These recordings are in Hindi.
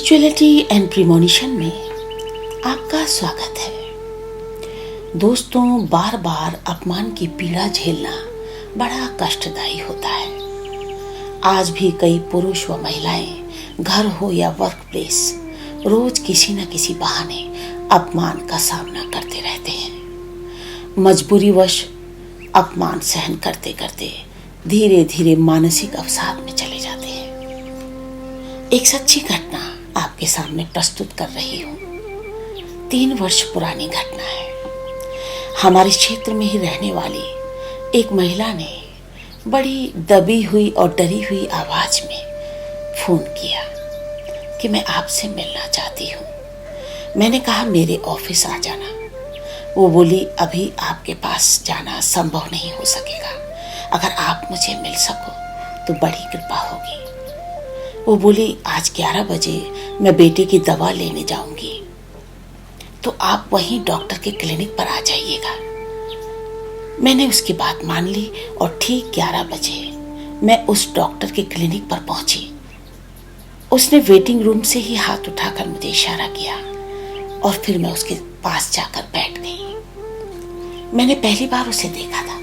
स्पिरिचुअलिटी एंड प्रीमोनिशन में आपका स्वागत है। दोस्तों, बार बार अपमान की पीड़ा झेलना बड़ा कष्टदायी होता है। आज भी कई पुरुष व महिलाएं घर हो या वर्क प्लेस रोज किसी न किसी बहाने अपमान का सामना करते रहते हैं। मजबूरीवश अपमान सहन करते करते धीरे धीरे मानसिक अवसाद में चले जाते हैं। एक सच्ची घटना आपके सामने प्रस्तुत कर रही हूँ। 3 वर्ष पुरानी घटना है। हमारे क्षेत्र में ही रहने वाली एक महिला ने बड़ी दबी हुई और डरी हुई आवाज में फोन किया कि मैं आपसे मिलना चाहती हूँ। मैंने कहा मेरे ऑफिस आ जाना। वो बोली अभी आपके पास जाना संभव नहीं हो सकेगा, अगर आप मुझे मिल सको तो बड़ी कृपा होगी। वो बोली आज 11 बजे मैं बेटे की दवा लेने जाऊंगी, तो आप वहीं डॉक्टर के क्लिनिक पर आ जाइएगा। मैंने उसकी बात मान ली और ठीक 11 बजे मैं उस डॉक्टर के क्लिनिक पर पहुंची। उसने वेटिंग रूम से ही हाथ उठाकर मुझे इशारा किया और फिर मैं उसके पास जाकर बैठ गई। मैंने पहली बार उसे देखा था।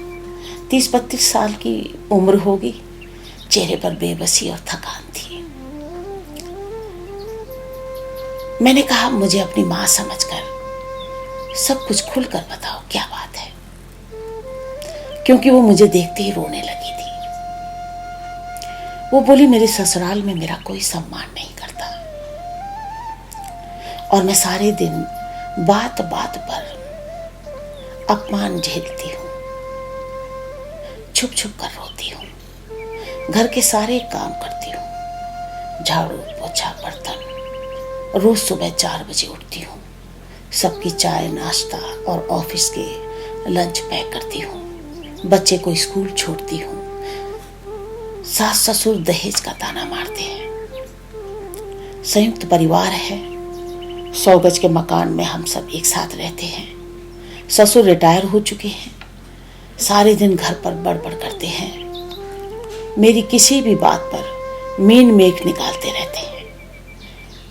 30-32 साल की उम्र होगी। चेहरे पर बेबसी और थकान थी। मैंने कहा मुझे अपनी माँ समझकर सब कुछ खुलकर बताओ, क्या बात है, क्योंकि वो मुझे देखते ही रोने लगी थी। वो बोली मेरे ससुराल में मेरा कोई सम्मान नहीं करता और मैं सारे दिन बात बात पर अपमान झेलती हूँ, छुप छुप कर रोती हूँ, घर के सारे काम करती हूँ, झाड़ू पोछा बर्तन, रोज सुबह 4 बजे उठती हूँ, सबकी चाय नाश्ता और ऑफिस के लंच पैक करती हूँ, बच्चे को स्कूल छोड़ती हूँ। सास ससुर दहेज का ताना मारते हैं। संयुक्त परिवार है। 100 गज के मकान में हम सब एक साथ रहते हैं। ससुर रिटायर हो चुके हैं। सारे दिन घर पर बड़बड़ करते हैं। मेरी किसी भी बात पर मीन मेख निकालते रहते हैं।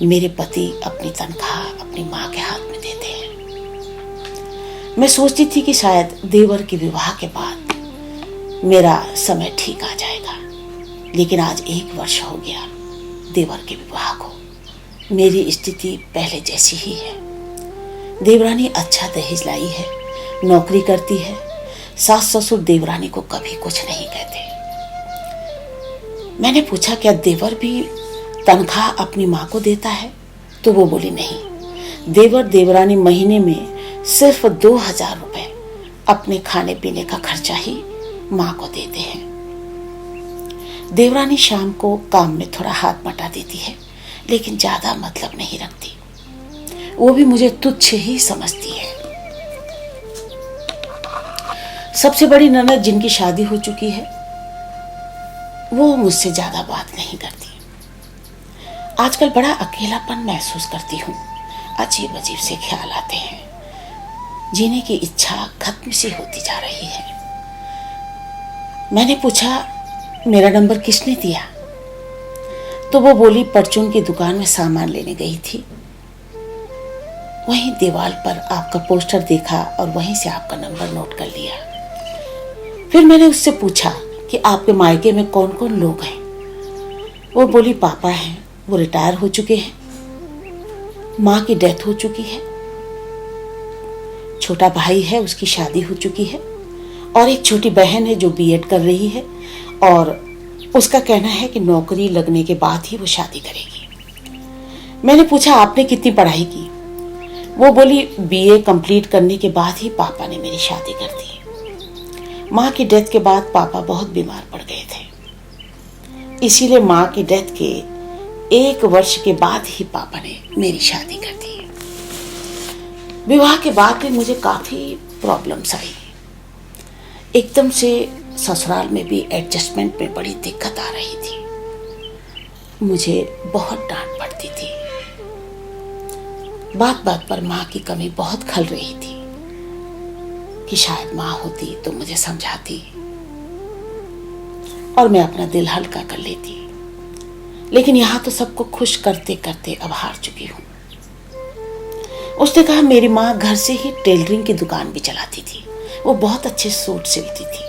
मेरे पति अपनी तनख्वाह अपनी माँ के हाथ में देते हैं। मैं सोचती थी कि शायद देवर के विवाह के बाद मेरा समय ठीक आ जाएगा, लेकिन आज 1 वर्ष हो गया देवर के विवाह को। मेरी स्थिति पहले जैसी ही है। देवरानी अच्छा दहेज लाई है, नौकरी करती है। सास ससुर देवरानी को कभी कुछ नहीं कहते। मैंने पूछा क्या देवर भी तनख्वाह अपनी माँ को देता है? तो वो बोली नहीं, देवर देवरानी महीने में सिर्फ 2000 रुपए अपने खाने पीने का खर्चा ही माँ को देते हैं। देवरानी शाम को काम में थोड़ा हाथ बटा देती है, लेकिन ज्यादा मतलब नहीं रखती। वो भी मुझे तुच्छ ही समझती है। सबसे बड़ी ननद जिनकी शादी हो चुकी है वो मुझसे ज्यादा बात नहीं करती। आजकल बड़ा अकेलापन महसूस करती हूँ। अजीब अजीब से ख्याल आते हैं। जीने की इच्छा खत्म सी होती जा रही है। मैंने पूछा मेरा नंबर किसने दिया? तो वो बोली परचून की दुकान में सामान लेने गई थी, वहीं दीवार पर आपका पोस्टर देखा और वहीं से आपका नंबर नोट कर लिया। फिर मैंने उससे पूछा कि आपके मायके में कौन कौन लोग हैं? वो बोली पापा हैं, वो रिटायर हो चुके हैं, माँ की डेथ हो चुकी है, छोटा भाई है उसकी शादी हो चुकी है, और एक छोटी बहन है जो बीएड कर रही है और उसका कहना है कि नौकरी लगने के बाद ही वो शादी करेगी। मैंने पूछा आपने कितनी पढ़ाई की? वो बोली बीए कंप्लीट करने के बाद ही पापा ने मेरी शादी कर दी। माँ की डेथ के बाद पापा बहुत बीमार पड़ गए थे, इसीलिए माँ की डेथ के 1 वर्ष के बाद ही पापा ने मेरी शादी कर दी। विवाह के बाद भी मुझे काफी प्रॉब्लम्स आई। एकदम से ससुराल में भी एडजस्टमेंट में बड़ी दिक्कत आ रही थी। मुझे बहुत डांट पड़ती थी। बात बात पर माँ की कमी बहुत खल रही थी कि शायद माँ होती तो मुझे समझाती और मैं अपना दिल हल्का कर लेती। लेकिन यहाँ तो सबको खुश करते करते अब हार चुकी हूँ। उसने कहा मेरी माँ घर से ही टेलरिंग की दुकान भी चलाती थी, वो बहुत अच्छे सूट सिलती थी।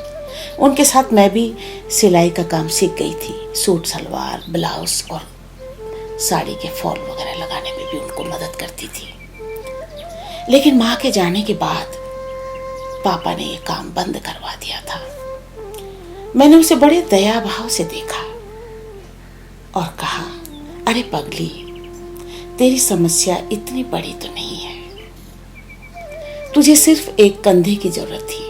उनके साथ मैं भी सिलाई का काम सीख गई थी। सूट सलवार, ब्लाउज और साड़ी के फॉल वगैरह लगाने में भी उनको मदद करती थी। लेकिन माँ के जाने के बाद पापा ने ये काम बंद करवा दिया था। मैंने उसे बड़े दया भाव से देखा और कहा, अरे पगली, तेरी समस्या इतनी बड़ी तो नहीं है। तुझे सिर्फ एक कंधे की जरूरत थी,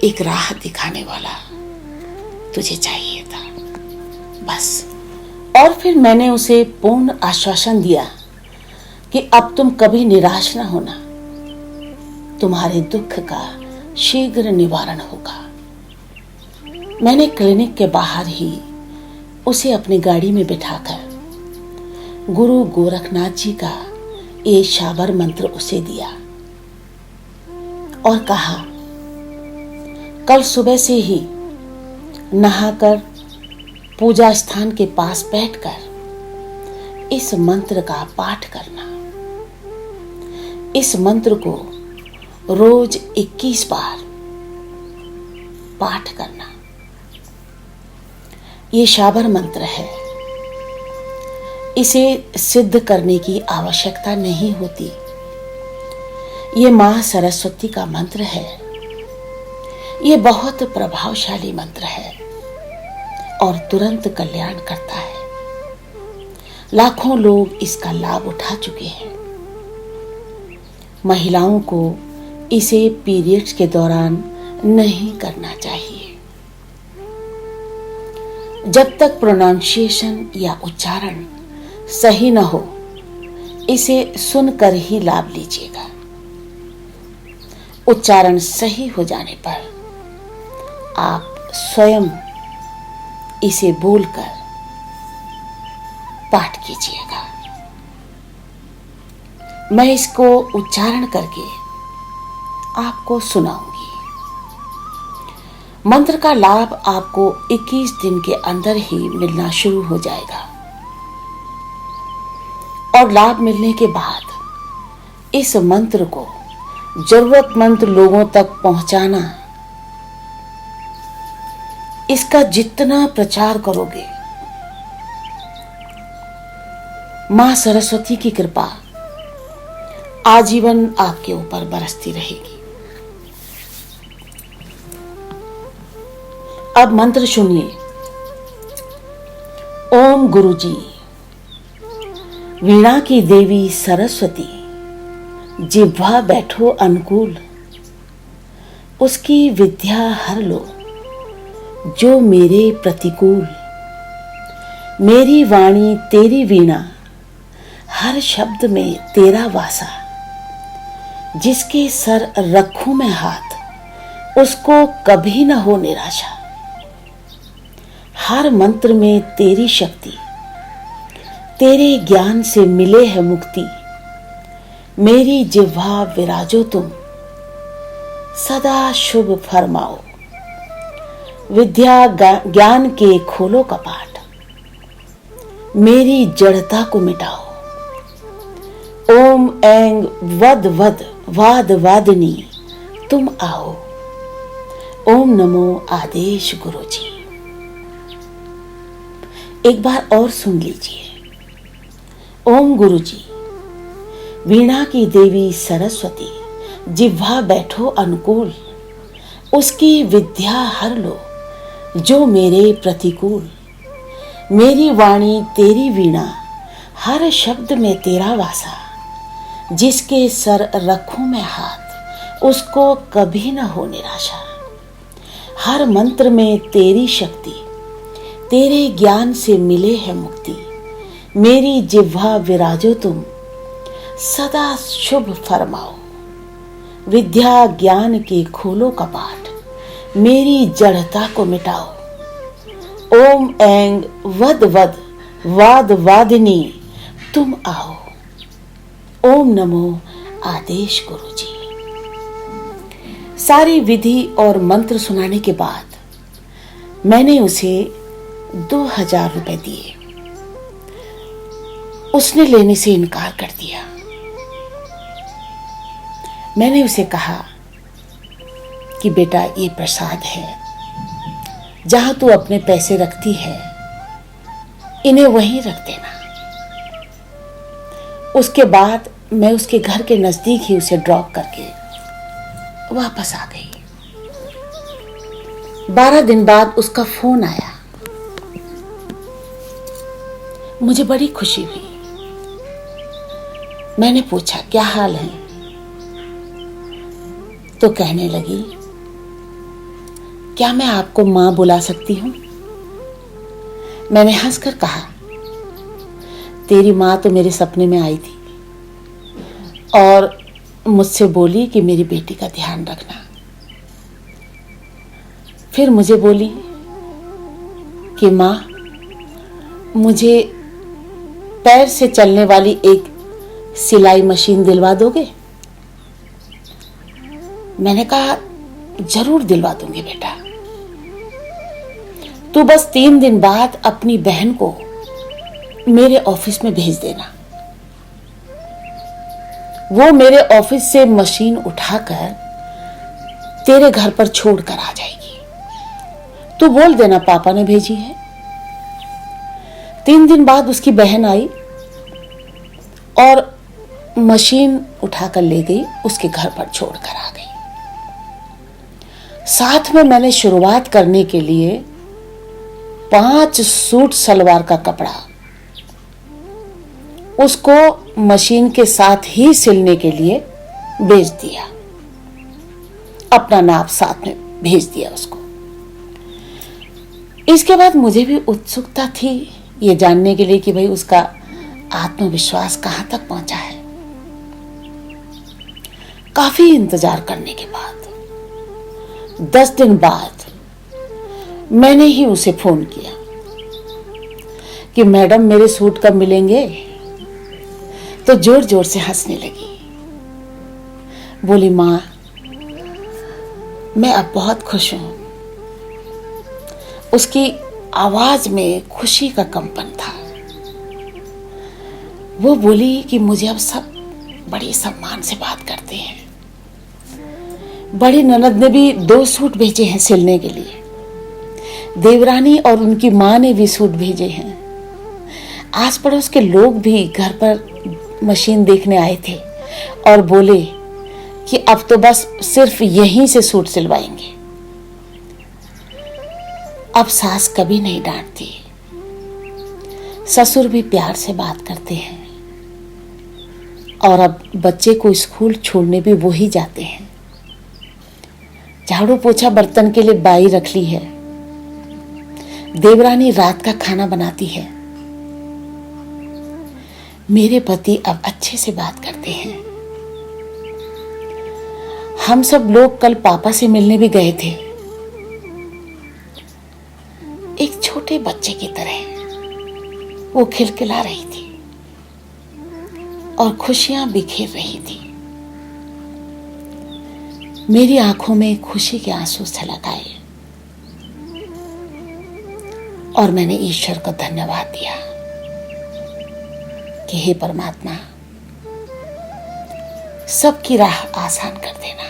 एक राह दिखाने वाला तुझे चाहिए था, बस। और फिर मैंने उसे पूर्ण आश्वासन दिया कि अब तुम कभी निराश न होना, तुम्हारे दुख का शीघ्र निवारण होगा। मैंने क्लिनिक के बाहर ही उसे अपनी गाड़ी में बिठाकर गुरु गोरखनाथ जी का ये शाबर मंत्र उसे दिया और कहा, कल सुबह से ही नहाकर पूजा स्थान के पास बैठकर इस मंत्र का पाठ करना। इस मंत्र को रोज 21 बार पाठ करना। ये शाबर मंत्र है, इसे सिद्ध करने की आवश्यकता नहीं होती। ये मां सरस्वती का मंत्र है। ये बहुत प्रभावशाली मंत्र है और तुरंत कल्याण करता है। लाखों लोग इसका लाभ उठा चुके हैं। महिलाओं को इसे पीरियड्स के दौरान नहीं करना चाहिए। जब तक प्रोनाउंसिएशन या उच्चारण सही न हो, इसे सुनकर ही लाभ लीजिएगा। उच्चारण सही हो जाने पर आप स्वयं इसे बोलकर पाठ कीजिएगा। मैं इसको उच्चारण करके आपको सुनाऊंगी। मंत्र का लाभ आपको 21 दिन के अंदर ही मिलना शुरू हो जाएगा और लाभ मिलने के बाद इस मंत्र को जरूरतमंद लोगों तक पहुंचाना, इसका जितना प्रचार करोगे, मां सरस्वती की कृपा आजीवन आपके ऊपर बरसती रहेगी। अब मंत्र सुनिए। ओम गुरुजी, वीणा की देवी सरस्वती, जिह्वा बैठो अनुकूल, उसकी विद्या हर लो जो मेरे प्रतिकूल। मेरी वाणी तेरी वीणा, हर शब्द में तेरा वासा, जिसके सर रखूं मैं हाथ, उसको कभी न हो निराशा। हर मंत्र में तेरी शक्ति, तेरे ज्ञान से मिले है मुक्ति। मेरी जिह्वा विराजो तुम, सदा शुभ फरमाओ। विद्या ज्ञान के खोलो कपाट, मेरी जड़ता को मिटाओ। ओम ऐंग वद वद वाद वादनी, तुम आओ। ओम नमो आदेश गुरु जी। एक बार और सुन लीजिए। ओम गुरु जी, वीणा की देवी सरस्वती, जिह्वा बैठो अनुकूल, उसकी विद्या हर लो जो मेरे प्रतिकूल। मेरी वाणी तेरी वीणा, हर शब्द में तेरा वासा, जिसके सर रखूं मैं हाथ, उसको कभी न हो निराशा। हर मंत्र में तेरी शक्ति, तेरे ज्ञान से मिले है मुक्ति। मेरी जिह्वा विराजो तुम, सदा शुभ फरमाओ। विद्या ज्ञान के खोलो कपाट, मेरी जड़ता को मिटाओ। ओम ऐंग वद वद वाद वादिनी, तुम आओ। ओम नमो आदेश गुरु जी। सारी विधि और मंत्र सुनाने के बाद मैंने उसे 2000 रुपए दिए। उसने लेने से इनकार कर दिया। मैंने उसे कहा कि बेटा, ये प्रसाद है, जहां तू अपने पैसे रखती है इन्हें वहीं रख देना। उसके बाद मैं उसके घर के नजदीक ही उसे ड्रॉप करके वापस आ गई। 12 दिन बाद उसका फोन आया। मुझे बड़ी खुशी हुई। मैंने पूछा, क्या हाल है? तो कहने लगी, क्या मैं आपको मां बुला सकती हूं? मैंने हंसकर कहा, तेरी मां तो मेरे सपने में आई थी और मुझसे बोली कि मेरी बेटी का ध्यान रखना। फिर मुझे बोली कि मां, मुझे पैर से चलने वाली एक सिलाई मशीन दिलवा दोगे? मैंने कहा, जरूर दिलवा दूंगी बेटा। तू बस 3 दिन बाद अपनी बहन को मेरे ऑफिस में भेज देना। वो मेरे ऑफिस से मशीन उठाकर तेरे घर पर छोड़कर आ जाएगी। तू बोल देना पापा ने भेजी है। 3 दिन बाद उसकी बहन आई और मशीन उठाकर ले गई, उसके घर पर छोड़कर आ गई। साथ में मैंने शुरुआत करने के लिए 5 सूट सलवार का कपड़ा उसको मशीन के साथ ही सिलने के लिए भेज दिया। अपना नाप साथ में भेज दिया उसको। इसके बाद मुझे भी उत्सुकता थी ये जानने के लिए कि भाई उसका आत्मविश्वास कहां तक पहुंचा है। काफी इंतजार करने के बाद 10 दिन बाद मैंने ही उसे फोन किया कि मैडम, मेरे सूट कब मिलेंगे? तो जोर जोर से हंसने लगी। बोली, मां, मैं अब बहुत खुश हूं। उसकी आवाज में खुशी का कंपन था। वो बोली कि मुझे अब सब बड़ी सम्मान से बात करते हैं। बड़ी ननद ने भी 2 सूट भेजे हैं सिलने के लिए। देवरानी और उनकी मां ने भी सूट भेजे हैं। आस पड़ोस के लोग भी घर पर मशीन देखने आए थे और बोले कि अब तो बस सिर्फ यहीं से सूट सिलवाएंगे। अब सास कभी नहीं डांटती, ससुर भी प्यार से बात करते हैं और अब बच्चे को स्कूल छोड़ने भी वो ही जाते हैं। झाड़ू पोछा बर्तन के लिए बाई रख ली है। देवरानी रात का खाना बनाती है। मेरे पति अब अच्छे से बात करते हैं। हम सब लोग कल पापा से मिलने भी गए थे। एक छोटे बच्चे की तरह वो खिलखिला रही थी और खुशियां बिखेर रही थी। मेरी आंखों में खुशी के आंसू छलक आए और मैंने ईश्वर को धन्यवाद दिया कि हे परमात्मा, सबकी राह आसान कर देना।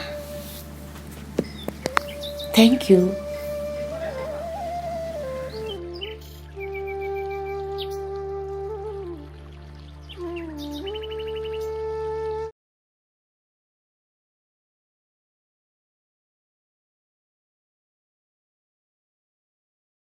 Thank you.